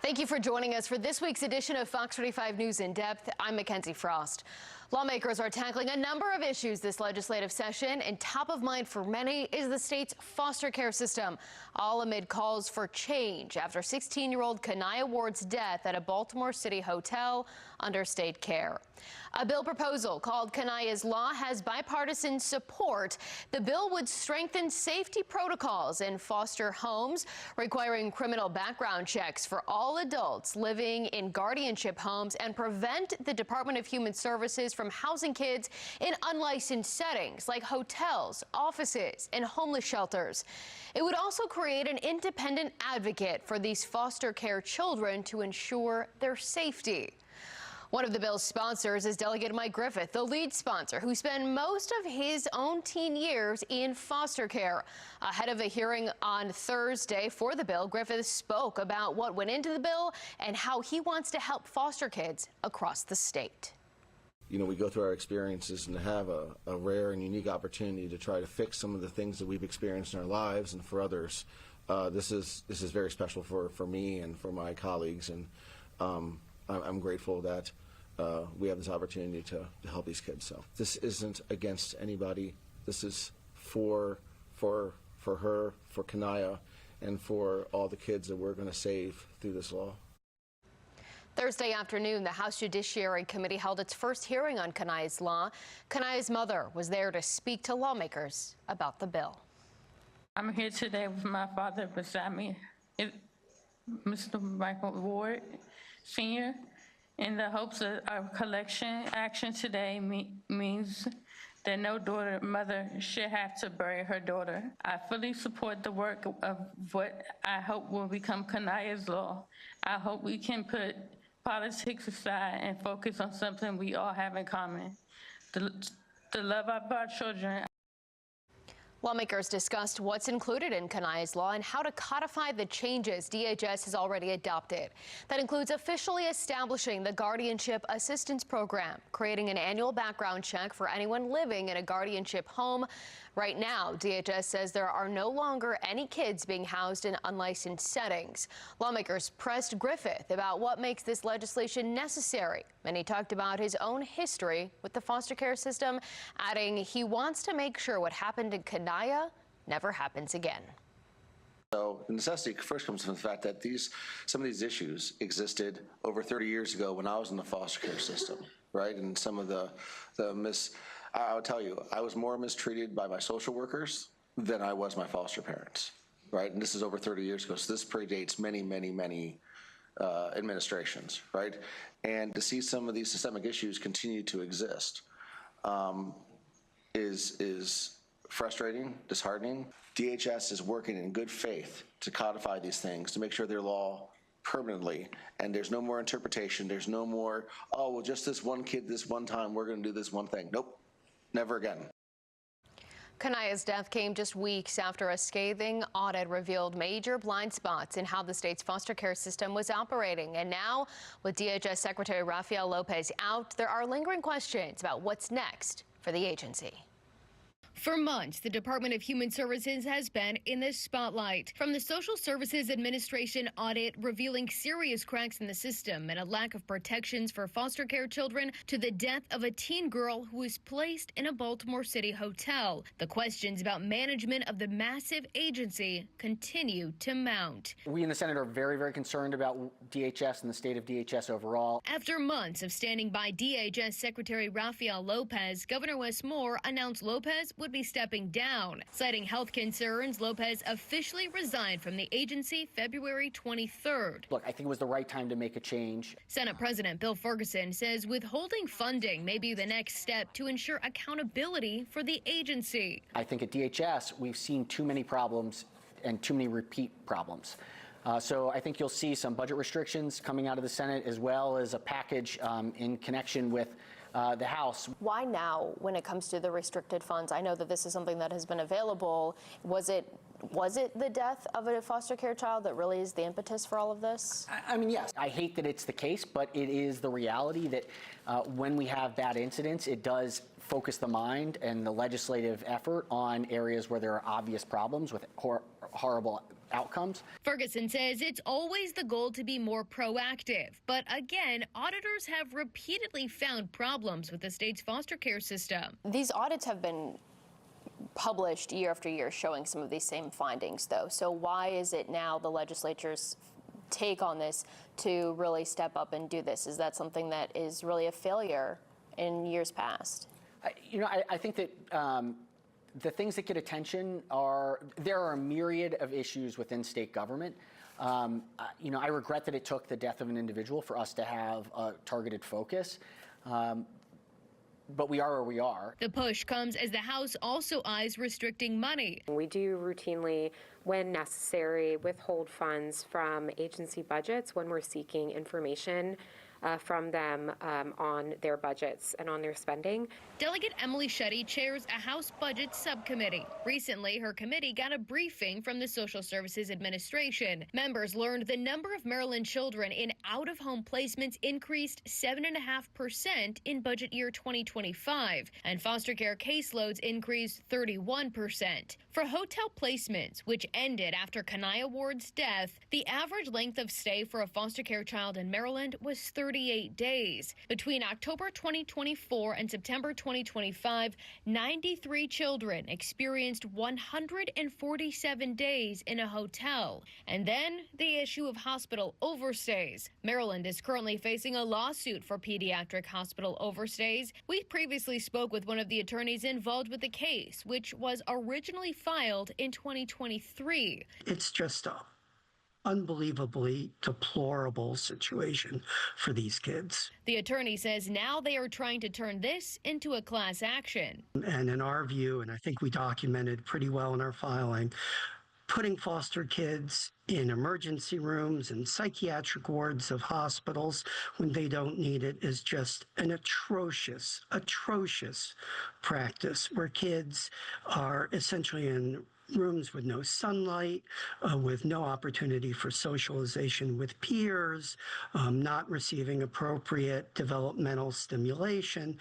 Thank you for joining us for this week's edition of Fox 45 News in Depth. I'm Mackenzie Frost. Lawmakers are tackling a number of issues this legislative session, and top of mind for many is the state's foster care system, all amid calls for change after 16-year-old Kanaya Ward's death at a Baltimore City hotel under state care. A bill proposal called Kanaya's Law has bipartisan support. The bill would strengthen safety protocols in foster homes, requiring criminal background checks for all adults living in guardianship homes, and prevent the Department of Human Services from housing kids in unlicensed settings like hotels, offices, and homeless shelters. It would also create an independent advocate for these foster care children to ensure their safety. One of the bill's sponsors is Delegate Mike Griffith, the lead sponsor, who spent most of his own teen years in foster care. Ahead of a hearing on Thursday for the bill, Griffith spoke about what went into the bill and how he wants to help foster kids across the state. You know, we go through our experiences and have a rare and unique opportunity to try to fix some of the things that we've experienced in our lives, and for others, this is very special for me and for my colleagues, and I'm grateful that we have this opportunity to help these kids. So this isn't against anybody. This is for her, for Kanaya, and for all the kids that we're going to save through this law. Thursday afternoon, the House Judiciary Committee held its first hearing on Kanaya's Law. Kanaya's mother was there to speak to lawmakers about the bill. I'm here today with my father beside me, Mr. Michael Ward, Sr., in the hopes that our collection action today means that no mother should have to bury her daughter. I fully support the work of what I hope will become Kanaya's Law. I hope we can put politics aside and focus on something we all have in common, the love of our children. Lawmakers discussed what's included in Kanaya's Law and how to codify the changes DHS has already adopted. That includes officially establishing the Guardianship Assistance Program, creating an annual background check for anyone living in a guardianship home. Right now, DHS says there are no longer any kids being housed in unlicensed settings. Lawmakers pressed Griffith about what makes this legislation necessary, and he talked about his own history with the foster care system, adding he wants to make sure what happened in Kanaya never happens again. So the necessity first comes from the fact that some of these issues existed over 30 years ago when I was in the foster care system, right? And some of I'll tell you, I was more mistreated by my social workers than I was my foster parents, right? And this is over 30 years ago, so this predates many administrations, right? And to see some of these systemic issues continue to exist is frustrating, disheartening. DHS is working in good faith to codify these things, to make sure they're law permanently, and there's no more interpretation. There's no more, oh, well, just this one kid this one time, we're going to do this one thing. Nope. Never again. Kanaya's death came just weeks after a scathing audit revealed major blind spots in how the state's foster care system was operating. And now, with DHS Secretary Rafael Lopez out, there are lingering questions about what's next for the agency. For months, the Department of Human Services has been in the spotlight. From the Social Services Administration audit revealing serious cracks in the system and a lack of protections for foster care children, to the death of a teen girl who was placed in a Baltimore City hotel, the questions about management of the massive agency continue to mount. We in the Senate are very concerned about DHS and the state of DHS overall. After months of standing by DHS Secretary Rafael Lopez, Governor Wes Moore announced Lopez would be stepping down. Citing health concerns, Lopez officially resigned from the agency February 23rd. Look, I think it was the right time to make a change. Senate President Bill Ferguson says withholding funding may be the next step to ensure accountability for the agency. I think at DHS, we've seen too many problems and too many repeat problems. So I think you'll see some budget restrictions coming out of the Senate, as well as a package in connection with the House. Why now when it comes to the restricted funds? I know that this is something that has been available. Was it the death of a foster care child that really is the impetus for all of this? I mean, yes. I hate that it's the case, but it is the reality that when we have bad incidents, it does focus the mind and the legislative effort on areas where there are obvious problems with horrible outcomes. Ferguson says it's always the goal to be more proactive. But again, auditors have repeatedly found problems with the state's foster care system. These audits have been published year after year showing some of these same findings, though. So why is it now the legislature's take on this to really step up and do this? Is that something that is really a failure in years past? I think that the things that get attention there are a myriad of issues within state government. I regret that it took the death of an individual for us to have a targeted focus. But we are where we are. The push comes as the House also eyes restricting money. We do routinely, when necessary, withhold funds from agency budgets when we're seeking information from them on their budgets and on their spending. Delegate Emily Shetty chairs a House Budget Subcommittee. Recently, her committee got a briefing from the Social Services Administration. Members learned the number of Maryland children in out-of-home placements increased 7.5% in budget year 2025, and foster care caseloads increased 31%. For hotel placements, which ended after Kanaya Ward's death, the average length of stay for a foster care child in Maryland was 38 days. Between October 2024 and September 2025, 93 children experienced 147 days in a hotel. And then the issue of hospital overstays. Maryland is currently facing a lawsuit for pediatric hospital overstays. We previously spoke with one of the attorneys involved with the case, which was originally filed in 2023. It's just a unbelievably deplorable situation for these kids. The attorney says now they are trying to turn this into a class action. And in our view, and I think we documented pretty well in our filing, putting foster kids in emergency rooms and psychiatric wards of hospitals when they don't need it is just an atrocious practice where kids are essentially in rooms with no sunlight, with no opportunity for socialization with peers, not receiving appropriate developmental stimulation.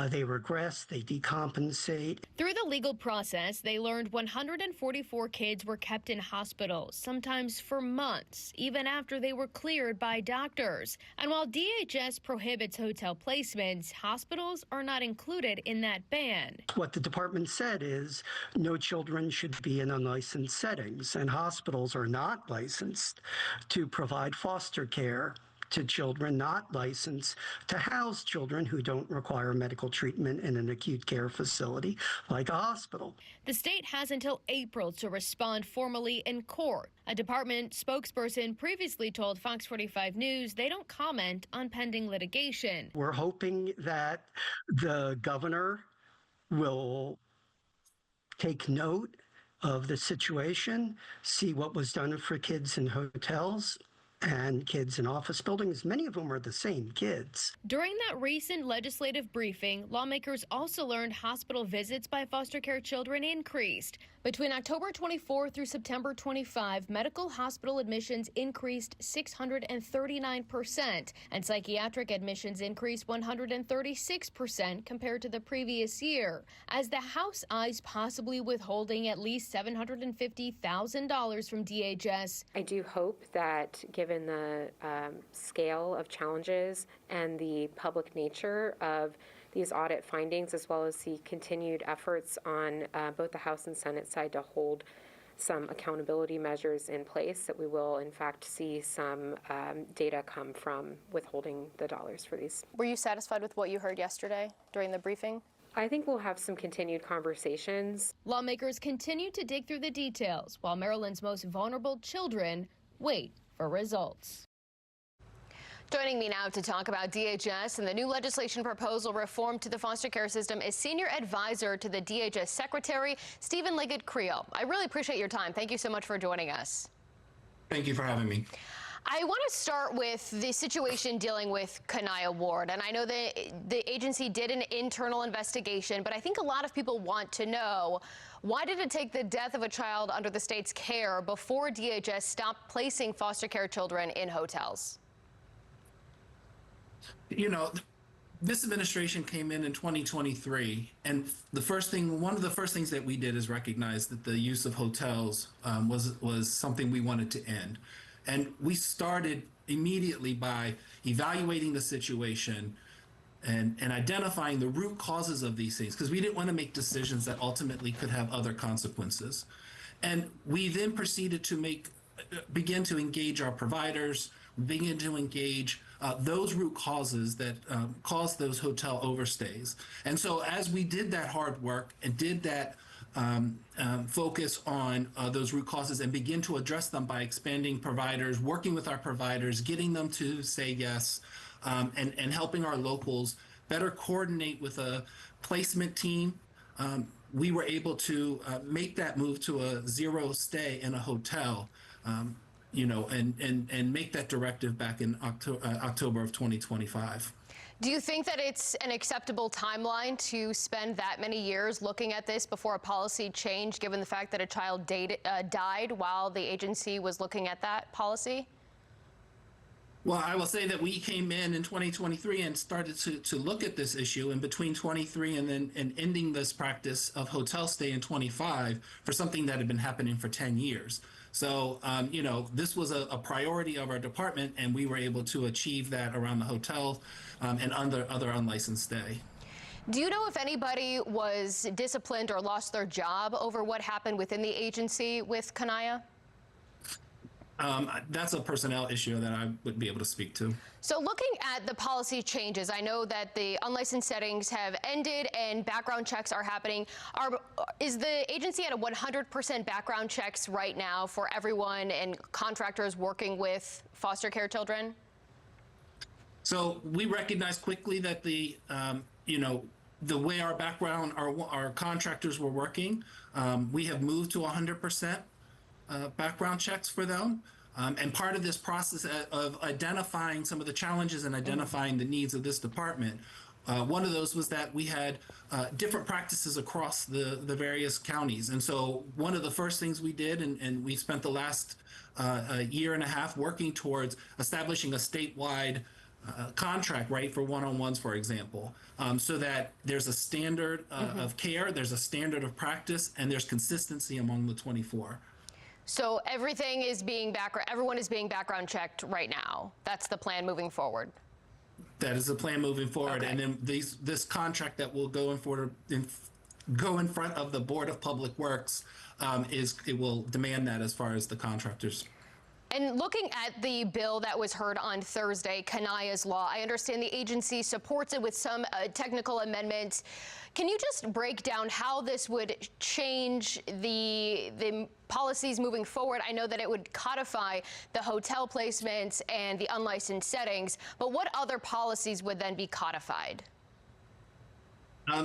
They regress, they decompensate. Through the legal process, they learned 144 kids were kept in hospitals, sometimes for months, even after they were cleared by doctors. And while DHS prohibits hotel placements, hospitals are not included in that ban. What the department said is no children should be in unlicensed settings, and hospitals are not licensed to provide foster care to children not licensed to house children who don't require medical treatment in an acute care facility like a hospital. The state has until April to respond formally in court. A department spokesperson previously told Fox 45 News they don't comment on pending litigation. We're hoping that the governor will take note of the situation, see what was done for kids in hotels and kids in office buildings, many of whom are the same kids. During that recent legislative briefing, lawmakers also learned hospital visits by foster care children increased. Between October 24 through September 25, medical hospital admissions increased 639%, and psychiatric admissions increased 136% compared to the previous year. As the House eyes possibly withholding at least $750,000 from DHS. I do hope that given the scale of challenges and the public nature of these audit findings, as well as the continued efforts on both the House and Senate side to hold some accountability measures in place, that we will in fact see some data come from withholding the dollars for these. Were you satisfied with what you heard yesterday during the briefing? I think we'll have some continued conversations. Lawmakers continue to dig through the details while Maryland's most vulnerable children wait for results. Joining me now to talk about DHS and the new legislation proposal reform to the foster care system is Senior Advisor to the DHS Secretary, Stephen Leggett-Creel. I really appreciate your time. Thank you so much for joining us. Thank you for having me. I want to start with the situation dealing with Kanaya Ward. And I know that the agency did an internal investigation, but I think a lot of people want to know, why did it take the death of a child under the state's care before DHS stopped placing foster care children in hotels? You know, this administration came in 2023, and one of the first things that we did is recognize that the use of hotels was something we wanted to end. And we started immediately by evaluating the situation and identifying the root causes of these things, because we didn't want to make decisions that ultimately could have other consequences. And we then proceeded to begin to engage our providers, begin to engage those root causes that caused those hotel overstays. And so as we did that hard work and did that focus on those root causes and begin to address them by expanding providers, working with our providers, getting them to say yes, and helping our locals better coordinate with a placement team, we were able to make that move to a zero stay in a hotel, and make that directive back in October of 2025. Do you think that it's an acceptable timeline to spend that many years looking at this before a policy change, given the fact that a child died while the agency was looking at that policy? Well, I will say that we came in 2023 and started to look at this issue, and between 23 and ending this practice of hotel stay in 25 for something that had been happening for 10 years. So, this was a priority of our department, and we were able to achieve that around the hotel and other unlicensed stay. Do you know if anybody was disciplined or lost their job over what happened within the agency with Kanaya? That's a personnel issue that I would be able to speak to. So looking at the policy changes, I know that the unlicensed settings have ended and background checks are happening. Is the agency at a 100% background checks right now for everyone and contractors working with foster care children? So we recognized quickly that the way our contractors were working, we have moved to 100% background checks for them. And part of this process of identifying some of the challenges and identifying the needs of this department, one of those was that we had different practices across the various counties. And so one of the first things we did, and we spent the last year and a half working towards establishing a statewide contract, right, for one-on-ones, for example, so that there's a standard of care, there's a standard of practice, and there's consistency among the 24. So everyone is being background checked right now. That's the plan moving forward. That is the plan moving forward. Okay. And then this contract that will go in front of the Board of Public Works it will demand that as far as the contractors. And looking at the bill that was heard on Thursday, Kanaya's law, I understand the agency supports it with some technical amendments. Can you just break down how this would change the policies moving forward? I know that it would codify the hotel placements and the unlicensed settings, but what other policies would then be codified?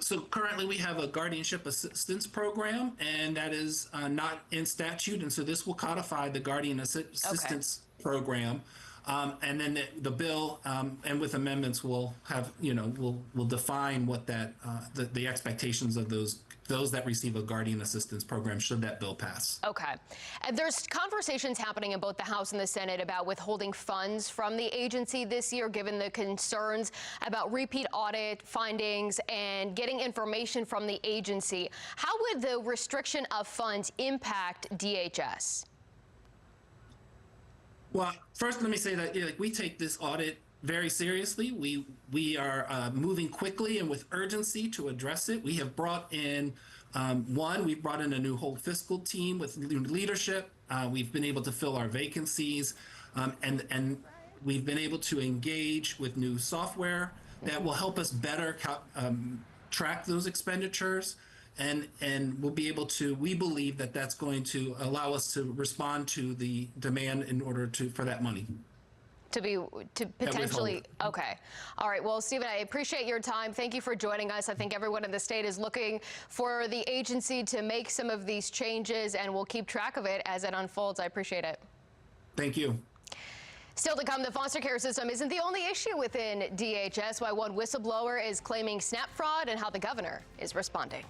So currently we have a guardianship assistance program, and that is not in statute. And so this will codify the guardian assistance program. And then the bill and with amendments will have, will define what that the expectations of those that receive a guardian assistance program should that bill pass. Okay. And there's conversations happening in both the House and the Senate about withholding funds from the agency this year, given the concerns about repeat audit findings and getting information from the agency. How would the restriction of funds impact DHS? Well, first, let me say that we take this audit very seriously. We are moving quickly and with urgency to address it. We have brought in we've brought in a new whole fiscal team with new leadership. We've been able to fill our vacancies, and we've been able to engage with new software that will help us better track those expenditures. And we'll be able to, we believe that that's going to allow us to respond to the demand in order for that money. To potentially, okay. All right, well, Stephen, I appreciate your time. Thank you for joining us. I think everyone in the state is looking for the agency to make some of these changes, and we'll keep track of it as it unfolds. I appreciate it. Thank you. Still to come, the foster care system isn't the only issue within DHS, why one whistleblower is claiming SNAP fraud, and how the governor is responding.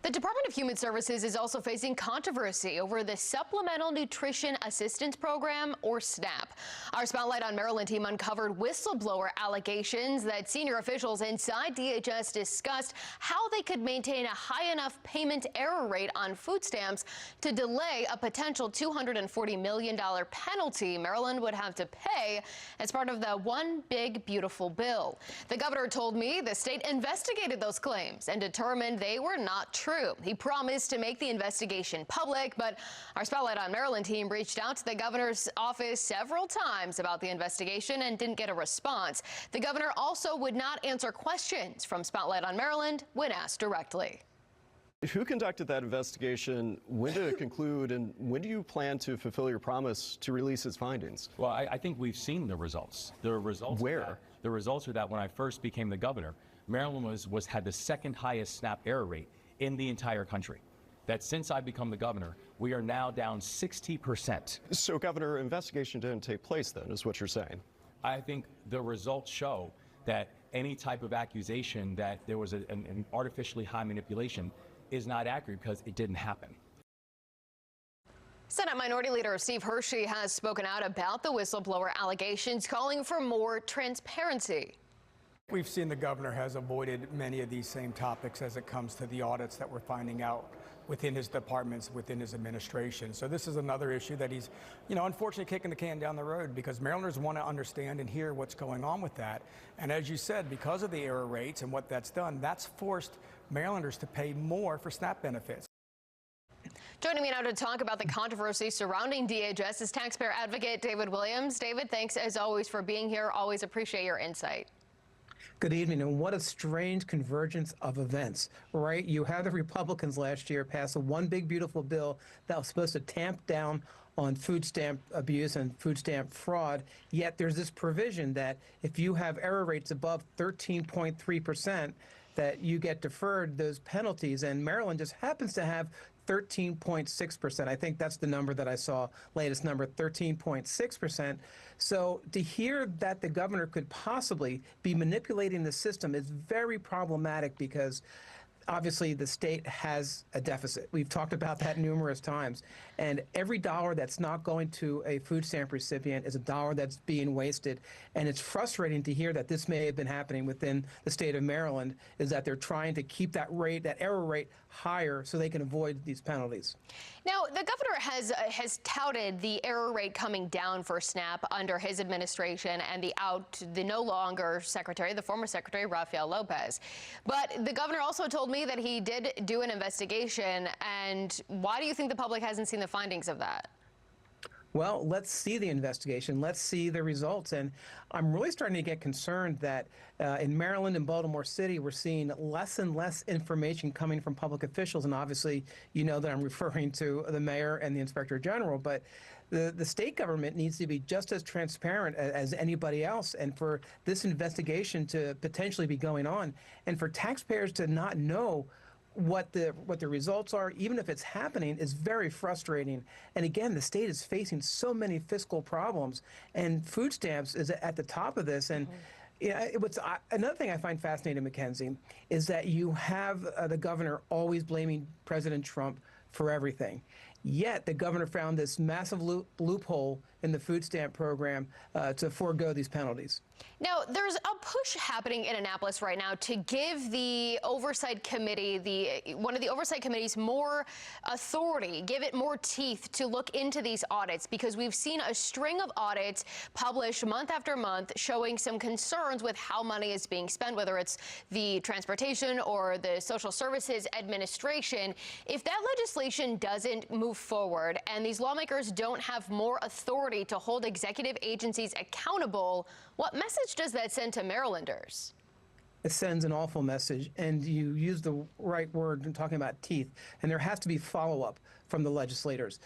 The Department of Human Services is also facing controversy over the Supplemental Nutrition Assistance Program, or SNAP. Our Spotlight on Maryland team uncovered whistleblower allegations that senior officials inside DHS discussed how they could maintain a high enough payment error rate on food stamps to delay a potential $240 million penalty Maryland would have to pay as part of the One Big Beautiful Bill. The governor told me the state investigated those claims and determined they were not true. He promised to make the investigation public, but our Spotlight on Maryland team reached out to the governor's office several times about the investigation and didn't get a response. The governor also would not answer questions from Spotlight on Maryland when asked directly. Who conducted that investigation? When did it conclude? And when do you plan to fulfill your promise to release its findings? Well, I think we've seen the results. The results. Where? The results are that when I first became the governor, Maryland had the second highest SNAP error rate in the entire country. That since I've become the governor, we are now down 60%. So, Governor, investigation didn't take place then, is what you're saying? I think the results show that any type of accusation that there was an artificially high manipulation is not accurate because it didn't happen. Senate Minority Leader Steve Hershey has spoken out about the whistleblower allegations, calling for more transparency. We've seen the governor has avoided many of these same topics as it comes to the audits that we're finding out within his departments, within his administration. So this is another issue that he's, unfortunately kicking the can down the road because Marylanders want to understand and hear what's going on with that. And as you said, because of the error rates and what that's done, that's forced Marylanders to pay more for SNAP benefits. Joining me now to talk about the controversy surrounding DHS is taxpayer advocate David Williams. David, thanks as always for being here. Always appreciate your insight. Good evening, and what a strange convergence of events, right? You had the Republicans last year pass a One Big Beautiful Bill that was supposed to tamp down on food stamp abuse and food stamp fraud, yet there's this provision that if you have error rates above 13.3%, that you get deferred those penalties, and Maryland just happens to have 13.6%. I think that's the number that I saw, latest number, 13.6%. So to hear that the governor could possibly be manipulating the system is very problematic because obviously the state has a deficit. We've talked about that numerous times. And every dollar that's not going to a food stamp recipient is a dollar that's being wasted. And it's frustrating to hear that this may have been happening within the state of Maryland, is that they're trying to keep that rate, that error rate, higher so they can avoid these penalties. Now, the governor has touted the error rate coming down for SNAP under his administration and the no longer secretary, the former secretary, Rafael Lopez. But the governor also told me that he did do an investigation. And why do you think the public hasn't seen the findings of that? Well, let's see the investigation. Let's see the results. And I'm really starting to get concerned that in Maryland and Baltimore City, we're seeing less and less information coming from public officials. And obviously, you know that I'm referring to the mayor and the inspector general. But the state government needs to be just as transparent as anybody else. And for this investigation to potentially be going on, and for taxpayers to not know what the results are, even if it's happening, is very frustrating. And again, the state is facing so many fiscal problems, and food stamps is at the top of this. And another thing I find fascinating, Mackenzie, is that you have the governor always blaming President Trump for everything. Yet the governor found this massive loophole in the food stamp program to forego these penalties. Now, there's a push happening in Annapolis right now to give the oversight committee, one of the oversight committees, more authority, give it more teeth to look into these audits, because we've seen a string of audits published month after month showing some concerns with how money is being spent, whether it's the transportation or the social services administration. If that legislation doesn't move forward and these lawmakers don't have more authority to hold executive agencies accountable, what message does that send to Marylanders? It sends an awful message, and you use the right word in talking about teeth, and there has to be follow-up from the legislators.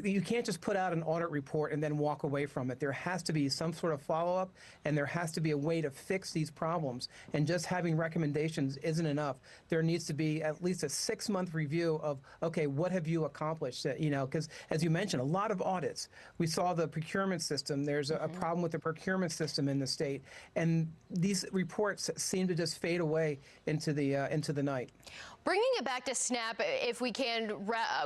You can't just put out an audit report and then walk away from it. There has to be some sort of follow-up, and there has to be a way to fix these problems. And just having recommendations isn't enough. There needs to be at least a 6-month review of, okay, what have you accomplished? Because as you mentioned, a lot of audits. We saw the procurement system. There's a problem with the procurement system in the state. And these reports seem to just just fade away into the night. Bringing it back to SNAP, if we can,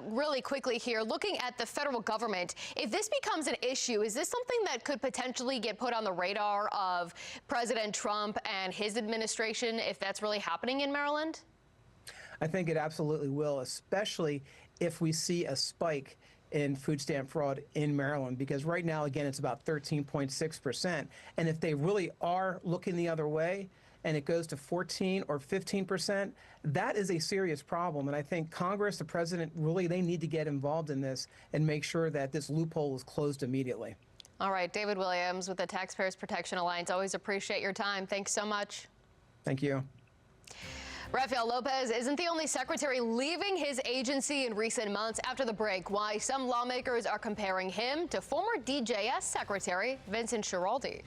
really quickly here, looking at the federal government, if this becomes an issue, is this something that could potentially get put on the radar of President Trump and his administration if that's really happening in Maryland? I think it absolutely will, especially if we see a spike in food stamp fraud in Maryland, because right now, again, it's about 13.6%. And if they really are looking the other way and it goes to 14 or 15%, that is a serious problem. And I think Congress, the president, really, they need to get involved in this and make sure that this loophole is closed immediately. All right, David Williams with the Taxpayers Protection Alliance. Always appreciate your time. Thanks so much. Thank you. Rafael Lopez isn't the only secretary leaving his agency in recent months. After the break, why some lawmakers are comparing him to former DHS Secretary Vincent Schiraldi.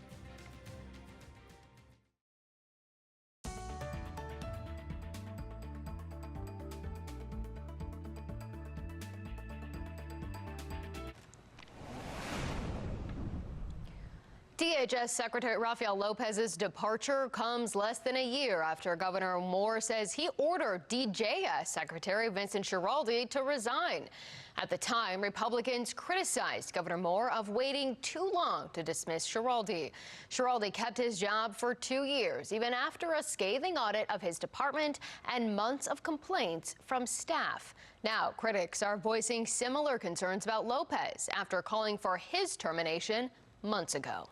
DHS Secretary Rafael Lopez's departure comes less than a year after Governor Moore says he ordered DHS Secretary Vincent Schiraldi to resign. At the time, Republicans criticized Governor Moore of waiting too long to dismiss Schiraldi. Schiraldi kept his job for 2 years, even after a scathing audit of his department and months of complaints from staff. Now, critics are voicing similar concerns about Lopez after calling for his termination months ago.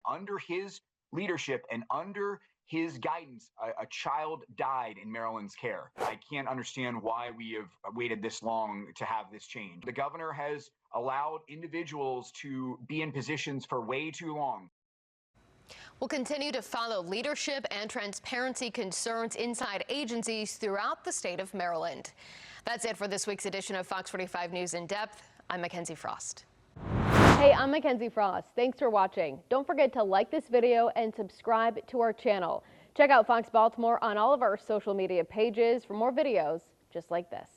Under his leadership and under his guidance, a child died in Maryland's care. I can't understand why we have waited this long to have this change. The governor has allowed individuals to be in positions for way too long. We'll continue to follow leadership and transparency concerns inside agencies throughout the state of Maryland. That's it for this week's edition of Fox 45 News in Depth. I'm Mackenzie Frost. Hey, I'm Mackenzie Frost. Thanks for watching. Don't forget to like this video and subscribe to our channel. Check out Fox Baltimore on all of our social media pages for more videos just like this.